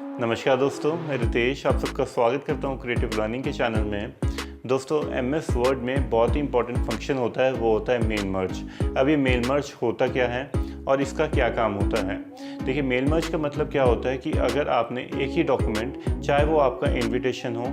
नमस्कार दोस्तों, मैं रितेश आप सबका स्वागत करता हूं क्रिएटिव लर्निंग के चैनल में। दोस्तों एमएस वर्ड में बहुत ही इंपॉर्टेंट फंक्शन होता है, वो होता है मेल मर्ज। अब ये मेल मर्ज होता क्या है और इसका क्या काम होता है? देखिए, मेल मर्ज का मतलब क्या होता है कि अगर आपने एक ही डॉक्यूमेंट, चाहे वो आपका इनविटेशन हो,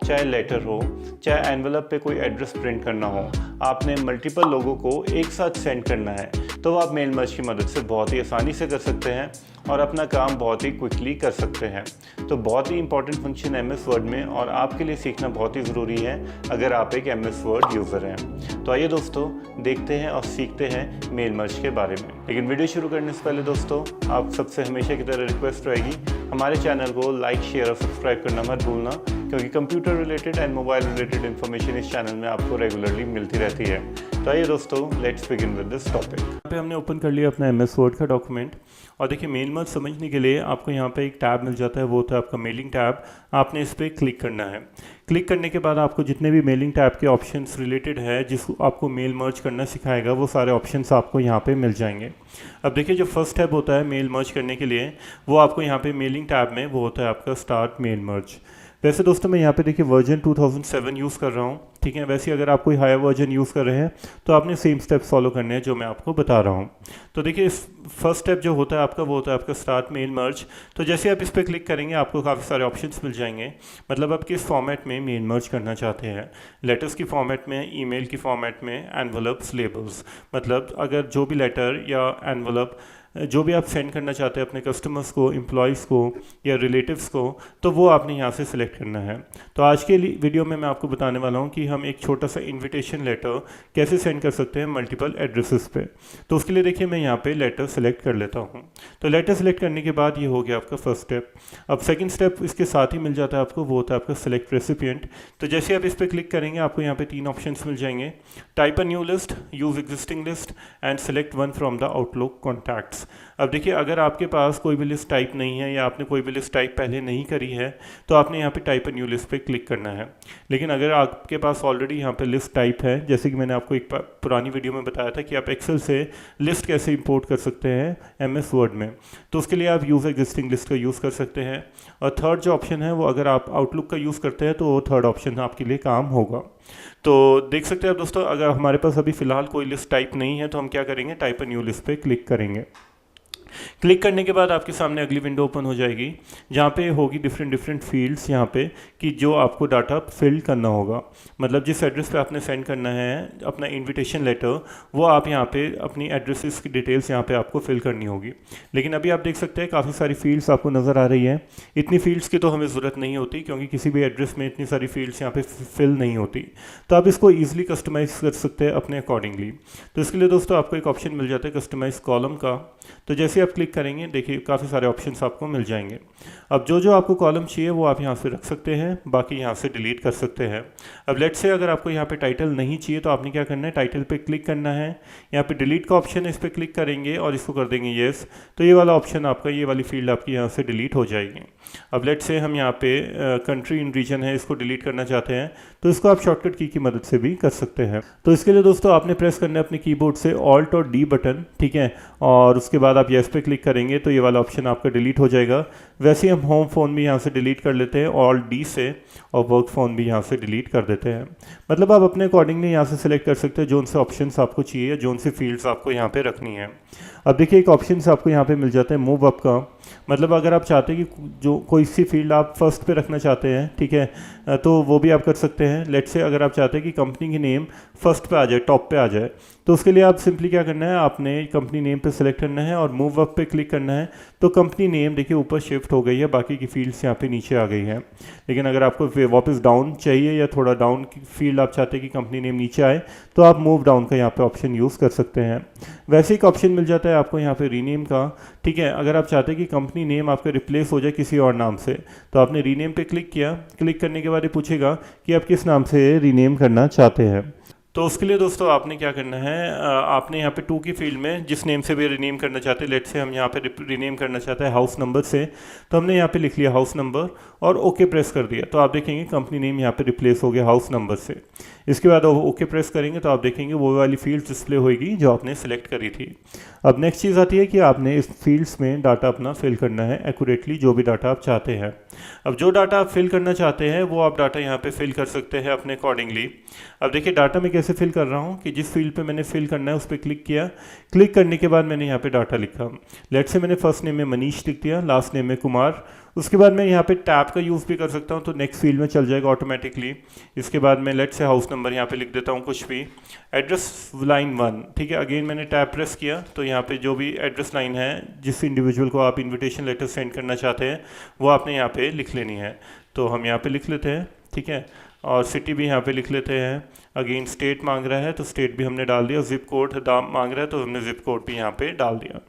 चाहे लेटर हो, चाहे एनवलप पे कोई एड्रेस प्रिंट करना हो, आपने मल्टीपल लोगों को एक साथ सेंड करना है, तो आप मेल मर्ज की मदद से बहुत ही आसानी से कर सकते हैं और अपना काम बहुत ही क्विकली कर सकते हैं। तो बहुत ही इंपॉर्टेंट फंक्शन एमएस वर्ड में, और आपके लिए सीखना बहुत ही ज़रूरी है अगर आप एक एमएस वर्ड यूज़र हैं। तो आइए दोस्तों, देखते हैं और सीखते हैं मेल मर्ज के बारे में। लेकिन वीडियो शुरू करने से पहले दोस्तों, आप सबसे हमेशा की तरह रिक्वेस्ट रहेगी, हमारे चैनल को लाइक, शेयर और सब्सक्राइब करना मत भूलना, क्योंकि computer related and mobile related information इस चैनल में आपको रेगुलरली मिलती रहती है। तो आइए दोस्तों, let's begin with this topic. यहाँ पे हमने ओपन कर लिया अपना एमएस वर्ड का डॉक्यूमेंट, और देखिए मेल मर्ज समझने के लिए आपको यहाँ पे एक टैब मिल जाता है, वो होता है आपका मेलिंग टैब। आपने इस पर क्लिक करना है। क्लिक करने के बाद आपको जितने भी मेलिंग टैब के ऑप्शंस रिलेटेड है, जिसको आपको मेल मर्ज करना सिखाएगा, वो सारे ऑप्शंस आपको यहाँ पे मिल जाएंगे। अब देखिए, जो फर्स्ट टैब होता है मेल मर्ज करने के लिए, वो आपको यहाँ पे मेलिंग टैब में वो होता है आपका स्टार्ट मेल मर्ज। वैसे दोस्तों मैं यहाँ पे देखिए वर्जन 2007 यूज़ कर रहा हूँ, ठीक है। वैसे अगर आप कोई हायर वर्जन यूज़ कर रहे हैं तो आपने सेम स्टेप फॉलो करने हैं जो मैं आपको बता रहा हूँ। तो देखिए, फर्स्ट स्टेप जो होता है आपका, वो होता है आपका स्टार्ट मेल मर्ज। तो जैसे आप इस पर क्लिक करेंगे, आपको काफ़ी सारे ऑप्शंस मिल जाएंगे। मतलब आप किस फॉर्मेट में मेल मर्ज करना चाहते हैं, लेटर्स की फॉर्मेट में, ईमेल की फॉर्मेट में, एनवलप्स, लेबल्स। मतलब अगर जो भी लेटर या एनवलप जो भी आप सेंड करना चाहते हैं अपने कस्टमर्स को, एम्प्लॉयज़ को या रिलेटिव्स को, तो वो आपने यहाँ से सिलेक्ट करना है। तो आज के वीडियो में मैं आपको बताने वाला हूँ कि हम एक छोटा सा इनविटेशन लेटर कैसे सेंड कर सकते हैं मल्टीपल एड्रेसेस पे। तो उसके लिए देखिए मैं यहाँ पे लेटर सेलेक्ट कर लेता हूँ। तो लेटर सेलेक्ट करने के बाद ये हो गया आपका फर्स्ट स्टेप। अब सेकेंड स्टेप इसके साथ ही मिल जाता है आपको, वो होता है आपका सेलेक्ट रेसिपिएंट। तो जैसे आप इस पर क्लिक करेंगे, आपको यहाँ पे 3 ऑप्शन मिल जाएंगे: type a new list, use existing list and select one from the outlook contacts. अब देखिए, अगर आपके पास कोई भी लिस्ट टाइप नहीं है या आपने कोई भी लिस्ट टाइप पहले नहीं करी है, तो आपने यहाँ पे टाइप अ न्यू लिस्ट पे क्लिक करना है। लेकिन अगर आपके पास ऑलरेडी यहाँ पे लिस्ट टाइप है, जैसे कि मैंने आपको एक पुरानी वीडियो में बताया था कि आप एक्सेल से लिस्ट कैसे इंपोर्ट कर सकते हैं एमएस वर्ड में, तो उसके लिए आप यूज़ एग्जिस्टिंग लिस्ट का यूज़ कर सकते हैं। और थर्ड जो ऑप्शन है, वो अगर आप आउटलुक का यूज़ करते हैं, तो वो थर्ड ऑप्शन आपके लिए काम होगा। तो देख सकते हैं आप दोस्तों, अगर हमारे पास अभी फ़िलहाल कोई लिस्ट टाइप नहीं है, तो हम क्या करेंगे, टाइप अ न्यू लिस्ट पे क्लिक करेंगे। क्लिक करने के बाद आपके सामने अगली विंडो ओपन हो जाएगी, जहाँ पे होगी डिफरेंट फील्ड्स यहाँ पे कि जो आपको डाटा फिल करना होगा। मतलब जिस एड्रेस पे आपने सेंड करना है अपना इनविटेशन लेटर, वो आप यहाँ पे अपनी एड्रेसेस की डिटेल्स यहाँ पे आपको फिल करनी होगी। लेकिन अभी आप देख सकते हैं काफ़ी सारी फील्ड्स आपको नज़र आ रही है। इतनी फील्ड्स की तो हमें ज़रूरत नहीं होती, क्योंकि किसी भी एड्रेस में इतनी सारी फील्ड्स यहाँ पे फिल नहीं होती। तो आप इसको ईजिली कस्टमाइज़ कर सकते हैं अपने अकॉर्डिंगली। तो इसके लिए दोस्तों आपको एक ऑप्शन मिल जाता है कस्टमाइज कॉलम का। तो जैसे आप क्लिक करेंगे, देखिए काफ़ी सारे ऑप्शंस आपको मिल जाएंगे। अब जो आपको कॉलम चाहिए वो आप यहाँ से रख सकते हैं, बाकी यहाँ से डिलीट कर सकते हैं। अब लेट्स से अगर आपको यहाँ पे टाइटल नहीं चाहिए, तो आपने क्या करना है, टाइटल पे क्लिक करना है। यहाँ पे डिलीट का ऑप्शन है, इस पर क्लिक करेंगे और इसको कर देंगे येस। तो ये वाला ऑप्शन आपका, ये वाली फील्ड आपकी यहाँ से डिलीट हो जाएगी। अब लेट्स से हम यहाँ पे कंट्री इन रीजन है, इसको डिलीट करना चाहते हैं, तो इसको आप शॉर्टकट की मदद से भी कर सकते हैं। तो इसके लिए दोस्तों आपने प्रेस करना है अपने कीबोर्ड से ऑल्ट और डी बटन, ठीक है। और उसके बाद आप येस पे क्लिक करेंगे तो ये वाला ऑप्शन आपका डिलीट हो जाएगा। वैसे ही हम होम फ़ोन भी यहाँ से डिलीट कर लेते हैं ऑल्ट डी से, और वर्क फ़ोन भी यहाँ से डिलीट कर देते हैं। मतलब आप अपने अकॉर्डिंगली यहाँ से सिलेक्ट कर सकते हैं जो उनसे ऑप्शंस आपको चाहिए या जो उनसी फील्ड्स आपको यहाँ पे रखनी है। अब देखिए एक ऑप्शन आपको यहाँ पे मिल जाता है मूव अप का। मतलब अगर आप चाहते हैं कि जो कोई सी फील्ड आप फर्स्ट पे रखना चाहते हैं, ठीक है, तो वो भी आप कर सकते हैं। लेट्स से अगर आप चाहते हैं कि कंपनी की नेम फर्स्ट पे आ जाए, टॉप पे आ जाए, तो उसके लिए आप सिंपली क्या करना है, आपने कंपनी नेम पे सेलेक्ट करना है और मूव अप पे क्लिक करना है। तो कंपनी नेम देखिए ऊपर शिफ्ट हो गई है, बाकी की फील्ड्स यहाँ पे नीचे आ गई हैं। लेकिन अगर आपको वापस डाउन चाहिए या थोड़ा डाउन की फील्ड आप चाहते हैं कि कंपनी नेम नीचे आए, तो आप मूव डाउन का यहाँ पे ऑप्शन यूज़ कर सकते हैं। वैसे एक ऑप्शन मिल जाता है आपको यहाँ पे रीनेम का, ठीक है। अगर आप चाहते हैं कि कंपनी नेम आपका रिप्लेस हो जाए किसी और नाम से, तो आपने रीनेम पे क्लिक किया। क्लिक करने के बाद ये पूछेगा कि आप किस नाम से रीनेम करना चाहते हैं। तो उसके लिए दोस्तों आपने क्या करना है, आपने यहाँ पे टू की फील्ड में जिस नेम से भी रीनेम करना चाहते हैं, लेट से हम यहाँ पे रीनेम करना चाहते हैं हाउस नंबर से, तो हमने यहाँ पे लिख लिया हाउस नंबर और ओके प्रेस कर दिया। तो आप देखेंगे कंपनी नेम यहाँ पे रिप्लेस हो गया हाउस नंबर से। इसके बाद ओके प्रेस करेंगे तो आप देखेंगे वो वाली फील्ड डिस्प्ले होगी जो आपने सेलेक्ट करी थी। अब नेक्स्ट चीज़ आती है कि आपने इस फील्ड्स में डाटा अपना फिल करना है एक्यूरेटली, जो भी डाटा आप चाहते हैं। अब जो डाटा आप फिल करना चाहते हैं वो आप डाटा यहाँ पे फिल कर सकते हैं अपने अकॉर्डिंगली। अब देखिए डाटा मैं कैसे फिल कर रहा हूँ कि जिस फील्ड पे मैंने फिल करना है उस पर क्लिक किया, क्लिक करने के बाद मैंने यहाँ पे डाटा लिखा। लेट से मैंने फर्स्ट नेम में मनीष लिख दिया, लास्ट नेम में कुमार। उसके बाद मैं यहाँ पे टैब का यूज़ भी कर सकता हूँ, तो नेक्स्ट फील्ड में चल जाएगा ऑटोमेटिकली। इसके बाद मैं लेट से हाउस नंबर यहाँ पे लिख देता हूँ कुछ भी, एड्रेस लाइन 1, ठीक है। अगेन मैंने टैब प्रेस किया तो यहाँ पे जो भी एड्रेस लाइन है जिस इंडिविजुअल को आप इन्विटेशन लेटर सेंड करना चाहते हैं वो आपने यहाँ पे लिख लेनी है। तो हम यहाँ पे लिख लेते हैं, ठीक है। और सिटी भी यहाँ पे लिख लेते हैं। अगेन स्टेट मांग रहा है तो स्टेट भी हमने डाल दिया। जिप कोड दाम मांग रहा है तो हमने जिप कोड भी यहाँ पे डाल दिया।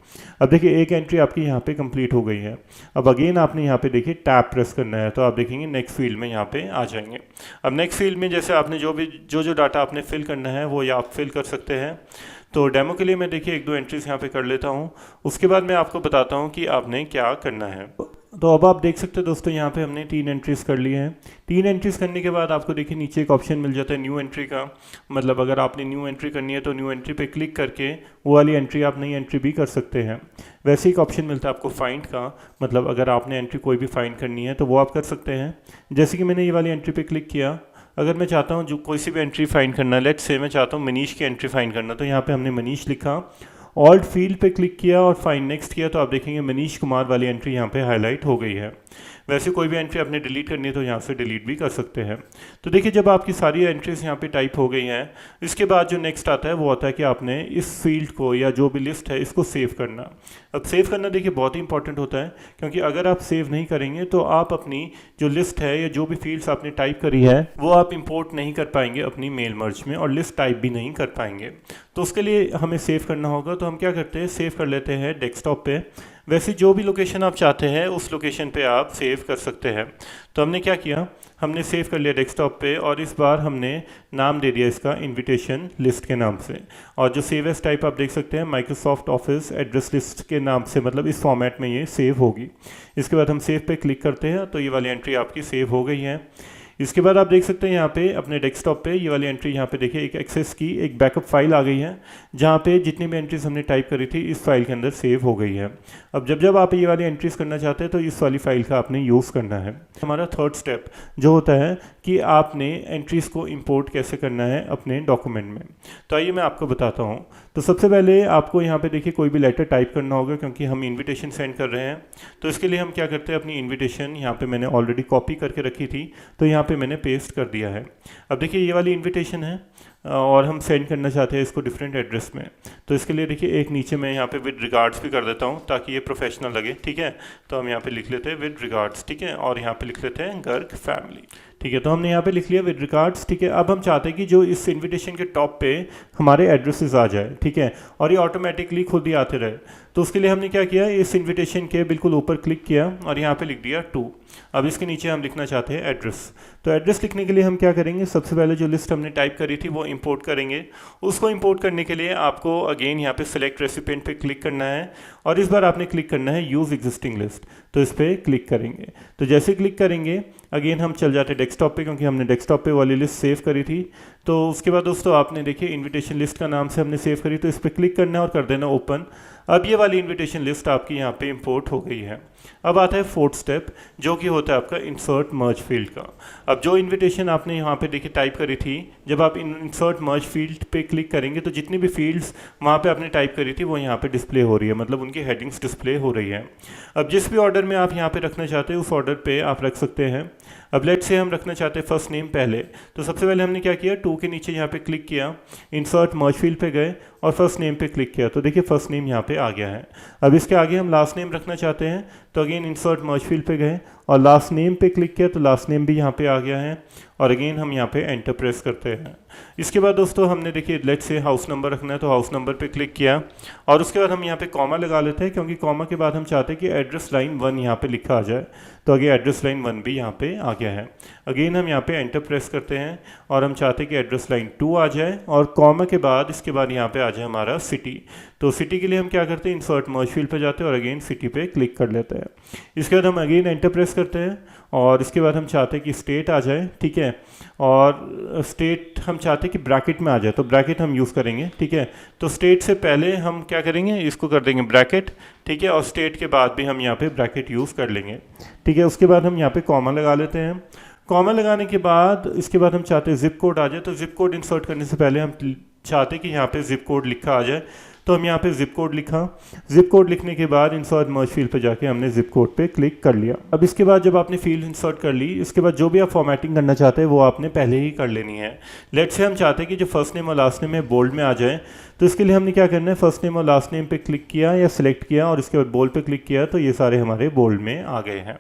अब देखिए एक एंट्री आपकी यहाँ पे कंप्लीट हो गई है। अब अगेन आपने यहाँ पे देखिए टैब प्रेस करना है तो आप देखेंगे नेक्स्ट फील्ड में यहाँ पे आ जाएंगे। अब नेक्स्ट फील्ड में जैसे आपने जो डाटा आपने फिल करना है वो आप फिल कर सकते हैं। तो डेमो के लिए मैं देखिए 1-2 एंट्रीज यहाँ पे कर लेता हूँ, उसके बाद मैं आपको बताता हूँ कि आपने क्या करना है। तो अब आप देख सकते हैं दोस्तों यहाँ पे हमने 3 एंट्रीज कर ली हैं। 3 एंट्रीज करने के बाद आपको देखिए नीचे एक ऑप्शन मिल जाता है न्यू एंट्री का। मतलब अगर आपने न्यू एंट्री करनी है तो न्यू एंट्री पे क्लिक करके वो वाली एंट्री आप नई एंट्री भी कर सकते हैं। वैसे एक ऑप्शन मिलता है आपको फाइंड का, मतलब अगर आपने एंट्री कोई भी फाइंड करनी है तो वो आप कर सकते हैं। जैसे कि मैंने ये वाली एंट्री पे क्लिक किया, अगर मैं चाहता हूँ जो कोई सी भी एंट्री फाइंड करना, लेट्स से मैं चाहता हूँ मनीष की एंट्री फाइंड करना, तो यहाँ पे हमने मनीष लिखा, ऑल्ट फील्ड पे क्लिक किया और फाइंड नेक्स्ट किया तो आप देखेंगे मनीष कुमार वाली एंट्री यहाँ पे हाईलाइट हो गई है। वैसे कोई भी एंट्री आपने डिलीट करनी है तो यहाँ से डिलीट भी कर सकते हैं। तो देखिए जब आपकी सारी एंट्रीज यहाँ पे टाइप हो गई हैं, इसके बाद जो नेक्स्ट आता है वो आता है कि आपने इस फील्ड को या जो भी लिस्ट है इसको सेव करना। अब सेव करना देखिए बहुत ही इंपॉर्टेंट होता है, क्योंकि अगर आप सेव नहीं करेंगे तो आप अपनी जो लिस्ट है या जो भी फील्ड्स आपने टाइप करी है वो आप इंपोर्ट नहीं कर पाएंगे अपनी मेल मर्ज में, और लिस्ट टाइप भी नहीं कर पाएंगे। तो उसके लिए हमें सेव करना होगा। तो हम क्या करते हैं, सेव कर लेते हैं डेस्कटॉप पे। वैसे जो भी लोकेशन आप चाहते हैं उस लोकेशन पे आप सेव कर सकते हैं। तो हमने क्या किया, हमने सेव कर लिया डेस्कटॉप पे और इस बार हमने नाम दे दिया इसका इनविटेशन लिस्ट के नाम से। और जो सेव एज टाइप आप देख सकते हैं माइक्रोसॉफ्ट ऑफिस एड्रेस लिस्ट के नाम से, मतलब इस फॉर्मेट में ये सेव होगी। इसके बाद हम सेव पे क्लिक करते हैं तो ये वाली एंट्री आपकी सेव हो गई है। इसके बाद आप देख सकते हैं यहाँ पे अपने डेस्कटॉप पे ये वाली एंट्री यहाँ पे देखिए एक एक्सेस की एक बैकअप फाइल आ गई है, जहाँ पे जितनी भी एंट्रीज हमने टाइप करी थी इस फाइल के अंदर सेव हो गई है। अब जब आप ये वाली एंट्रीज करना चाहते हैं तो इस वाली फाइल का आपने यूज़ करना है। हमारा थर्ड स्टेप जो होता है कि आपने एंट्रीज़ को इंपोर्ट कैसे करना है अपने डॉक्यूमेंट में। तो आइए मैं आपको बताता हूँ। तो सबसे पहले आपको यहाँ पे देखिए कोई भी लेटर टाइप करना होगा, क्योंकि हम इनविटेशन सेंड कर रहे हैं। तो इसके लिए हम क्या करते हैं, अपनी इनविटेशन यहाँ पे मैंने ऑलरेडी कॉपी करके रखी थी तो यहाँ पे मैंने पेस्ट कर दिया है। अब देखिए ये वाली इनविटेशन है और हम सेंड करना चाहते हैं इसको डिफरेंट एड्रेस में। तो इसके लिए देखिए एक नीचे मैं यहाँ पे विद रिगार्ड्स भी कर देता हूँ ताकि ये प्रोफेशनल लगे, ठीक है। तो हम यहाँ पे लिख लेते हैं विद रिगार्ड्स, ठीक है, और यहाँ पे लिख लेते हैं गर्ग फैमिली, ठीक है। तो हमने यहाँ पे लिख लिया विद रिगार्ड्स, ठीक है। अब हम चाहते हैं कि जो इस इनविटेशन के टॉप पे हमारे एड्रेसेस आ जाए, ठीक है, और ये ऑटोमेटिकली खुद ही आते रहे। तो उसके लिए हमने क्या किया, इस इनविटेशन के बिल्कुल ऊपर क्लिक किया और यहाँ पे लिख दिया 2। अब इसके नीचे हम लिखना चाहते हैं एड्रेस। तो एड्रेस लिखने के लिए हम क्या करेंगे, सबसे पहले जो लिस्ट हमने टाइप करी थी वो इंपोर्ट करेंगे। उसको इंपोर्ट करने के लिए आपको अगेन यहाँ पे सिलेक्ट रेसिपिएंट पे क्लिक करना है और इस बार आपने क्लिक करना है यूज़ एग्जिस्टिंग लिस्ट। तो इस पर क्लिक करेंगे। तो जैसे क्लिक करेंगे अगेन हम चल जाते हैं डेस्कटॉप पे, क्योंकि हमने डेस्कटॉप पे वाली लिस्ट सेव करी थी। तो उसके बाद दोस्तों आपने देखिए इनविटेशन लिस्ट का नाम से हमने सेव करी, तो इस पर क्लिक करना है और कर देना ओपन। अब ये वाली इनविटेशन लिस्ट आपकी यहाँ पे इंपोर्ट हो गई है। अब आता है फोर्थ स्टेप जो कि होता है आपका इंसर्ट मर्ज फील्ड का। अब जो इनविटेशन आपने यहाँ पे देखिए टाइप करी थी, जब आप इंसर्ट मर्ज फील्ड पे क्लिक करेंगे तो जितनी भी फील्ड्स वहाँ पे आपने टाइप करी थी वो यहाँ पे डिस्प्ले हो रही है, मतलब उनकी हेडिंग्स डिस्प्ले हो रही है। अब जिस भी ऑर्डर में आप यहाँ पे रखना चाहते हैं उस ऑर्डर पे आप रख सकते हैं। अब लेट से हम रखना चाहते हैं फर्स्ट नेम पहले, तो सबसे पहले हमने क्या किया, 2 के नीचे यहाँ पे क्लिक किया, इंसर्ट मर्ज फील्ड पे गए और फर्स्ट नेम पे क्लिक किया। तो देखिए फर्स्ट नेम यहाँ पे आ गया है। अब इसके आगे हम लास्ट नेम रखना चाहते हैं तो अगेन इंसर्ट मर्ज फील्ड पे गए और लास्ट नेम पे क्लिक किया तो लास्ट नेम भी यहाँ पे आ गया है और अगेन हम यहाँ पे एंटर प्रेस करते हैं। इसके बाद दोस्तों हमने देखिए लेट से हाउस नंबर रखना है तो हाउस नंबर पे क्लिक किया और उसके बाद हम यहाँ पे कॉमा लगा लेते हैं, क्योंकि कॉमा के बाद हम चाहते हैं कि एड्रेस लाइन 1 यहाँ पे लिखा आ जाए। तो आगे एड्रेस लाइन 1 भी यहाँ पे आ गया है। अगेन हम यहाँ पे एंटर प्रेस करते हैं और हम चाहते हैं कि एड्रेस लाइन 2 आ जाए और कॉमा के बाद इसके बाद यहाँ पे आ जाए हमारा सिटी। तो सिटी के लिए हम क्या करते हैं, इंसर्ट मर्ज फील्ड पे जाते हैं और अगेन सिटी पे क्लिक कर लेते हैं। है। इसके बाद हम अगेन एंटर प्रेस करते हैं और इसके बाद हम चाहते हैं कि स्टेट आ जाए, ठीक है, और स्टेट हम चाहते हैं कि ब्रैकेट में आ जाए, तो ब्रैकेट हम यूज़ करेंगे, ठीक है। तो स्टेट से पहले हम क्या करेंगे, इसको कर देंगे ब्रैकेट, ठीक है, और स्टेट के बाद भी हम यहाँ पे ब्रैकेट यूज़ कर लेंगे, ठीक है। उसके बाद हम यहाँ पे कॉमा लगा लेते हैं। कॉमा लगाने के बाद इसके बाद हम चाहते हैं जिप कोड आ जाए, तो जिप कोड इंसर्ट करने से पहले हम चाहते हैं कि यहाँ पे जिप कोड लिखा आ जाए, तो हम यहाँ पे जिप कोड लिखा। जिप कोड लिखने के बाद इंसर्ट मर्ज फील्ड पे जाके हमने जिप कोड पे क्लिक कर लिया। अब इसके बाद जब आपने फील्ड इंसर्ट कर ली, इसके बाद जो भी आप फॉर्मेटिंग करना चाहते हैं वो आपने पहले ही कर लेनी है। लेट्स से हम चाहते हैं कि जो फर्स्ट नेम और लास्ट नेम में बोल्ड में आ जाए, तो इसके लिए हमने क्या करना है, फर्स्ट नेम और लास्ट नेम पे क्लिक किया या सिलेक्ट किया और इसके बाद बोल्ड पे क्लिक किया, तो ये सारे हमारे बोल्ड में आ गए हैं।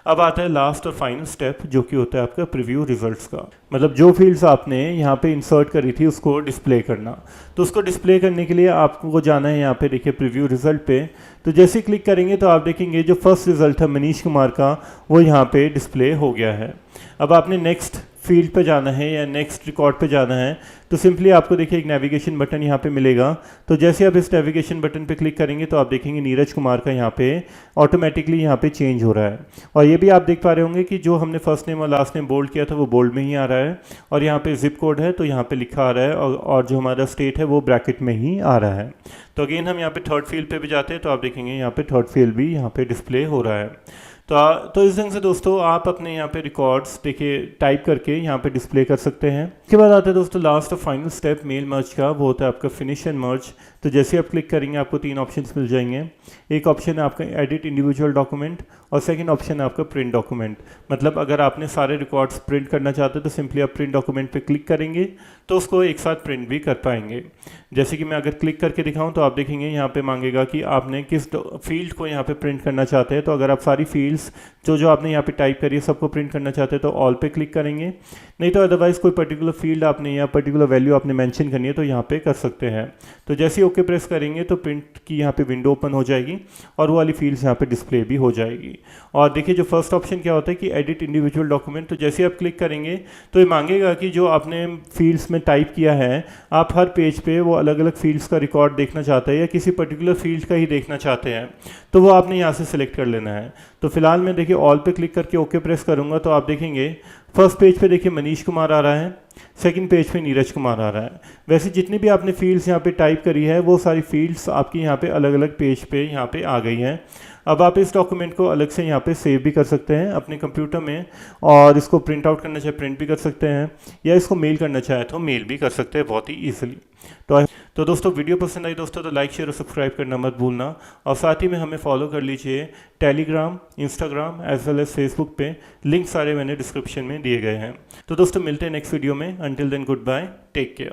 अब आता है लास्ट और फाइनल स्टेप, जो कि होता है आपका प्रीव्यू रिजल्ट्स का, मतलब जो फील्ड्स आपने यहाँ पे इंसर्ट करी थी उसको डिस्प्ले करना। तो उसको डिस्प्ले करने के लिए आपको जाना है यहाँ पे, देखिए प्रीव्यू रिजल्ट पे, तो जैसे क्लिक करेंगे तो आप देखेंगे जो फर्स्ट रिजल्ट था मनीष कुमार का वो यहाँ पे डिस्प्ले हो गया है। अब आपने नेक्स्ट फील्ड पे जाना है या नेक्स्ट रिकॉर्ड पे जाना है, तो सिंपली आपको देखिए एक नेविगेशन बटन यहाँ पे मिलेगा। तो जैसे आप इस नेविगेशन बटन पे क्लिक करेंगे तो आप देखेंगे नीरज कुमार का यहाँ पे ऑटोमेटिकली यहाँ पे चेंज हो रहा है। और ये भी आप देख पा रहे होंगे कि जो हमने फर्स्ट नेम और लास्ट नेम बोल्ड किया था वो बोल्ड में ही आ रहा है, और यहाँ पे जिप कोड है तो यहाँ पे लिखा आ रहा है, और जो हमारा स्टेट है वो ब्रैकेट में ही आ रहा है। तो अगेन हम यहाँ पे थर्ड फील्ड पे भी जाते हैं तो आप देखेंगे यहाँ पे थर्ड फील्ड भी यहाँ पे डिस्प्ले हो रहा है। तो इस ढंग से दोस्तों आप अपने यहाँ पे रिकॉर्ड्स देखिए टाइप करके यहाँ पे डिस्प्ले कर सकते हैं। उसके बाद आता है दोस्तों लास्ट और फाइनल स्टेप मेल मर्ज का, वो होता है आपका फिनिश एंड मर्ज। तो जैसे आप क्लिक करेंगे आपको 3 ऑप्शंस मिल जाएंगे। एक ऑप्शन है आपका एडिट इंडिविजुअल डॉक्यूमेंट और सेकंड ऑप्शन है आपका प्रिंट डॉक्यूमेंट। मतलब अगर आपने सारे रिकॉर्ड्स प्रिंट करना चाहते हैं तो सिंपली आप प्रिंट डॉक्यूमेंट पे क्लिक करेंगे तो उसको एक साथ प्रिंट भी कर पाएंगे। जैसे कि मैं अगर क्लिक करके दिखाऊं तो आप देखेंगे यहाँ पे मांगेगा कि आपने किस फील्ड को यहाँ पे प्रिंट करना चाहते हैं। तो अगर आप सारी फील्ड्स जो आपने यहाँ पे टाइप करी है सबको प्रिंट करना चाहते हैं तो ऑल पे क्लिक करेंगे, नहीं तो अदरवाइज कोई पर्टिकुलर फील्ड आपने या पर्टिकुलर वैल्यू आपने मेंशन करनी है तो यहाँ पे कर सकते हैं। तो जैसे ही ओके प्रेस करेंगे तो प्रिंट की यहाँ पे विंडो ओपन हो जाएगी और वो वाली फील्ड्स यहाँ पे डिस्प्ले भी हो जाएगी। और देखिए जो फर्स्ट ऑप्शन क्या होता है कि एडिट इंडिविजुअल डॉक्यूमेंट, तो जैसे आप क्लिक करेंगे तो ये मांगेगा कि जो आपने फील्ड्स में टाइप किया है आप हर पेज पे वो अलग अलग फील्ड्स का रिकॉर्ड देखना चाहते हैं या किसी पर्टिकुलर फील्ड का ही देखना चाहते हैं, तो वो आपने यहाँ से सिलेक्ट कर लेना है। तो फिलहाल मैं देखिए ऑल पे क्लिक करके ओके प्रेस करूँगा तो आप देखेंगे फर्स्ट पेज पे देखिए मनीष कुमार आ रहा है, सेकंड पेज पे नीरज कुमार आ रहा है। वैसे जितनी भी आपने फील्ड्स यहाँ पे टाइप करी है वो सारी फील्ड्स आपकी यहाँ पे अलग अलग पेज पे यहाँ पे आ गई हैं। अब आप इस डॉक्यूमेंट को अलग से यहाँ पे सेव भी कर सकते हैं अपने कंप्यूटर में, और इसको प्रिंट आउट करना चाहे प्रिंट भी कर सकते हैं या इसको मेल करना चाहे तो मेल भी कर सकते हैं बहुत ही ईजिली। तो दोस्तों वीडियो पसंद आई दोस्तों तो लाइक शेयर और सब्सक्राइब करना मत भूलना, और साथ ही में हमें फॉलो कर लीजिए Telegram, Instagram as well as Facebook पे। लिंक सारे मैंने डिस्क्रिप्शन में दिए गए हैं। तो दोस्तों मिलते हैं नेक्स्ट वीडियो में। Until then goodbye, take care.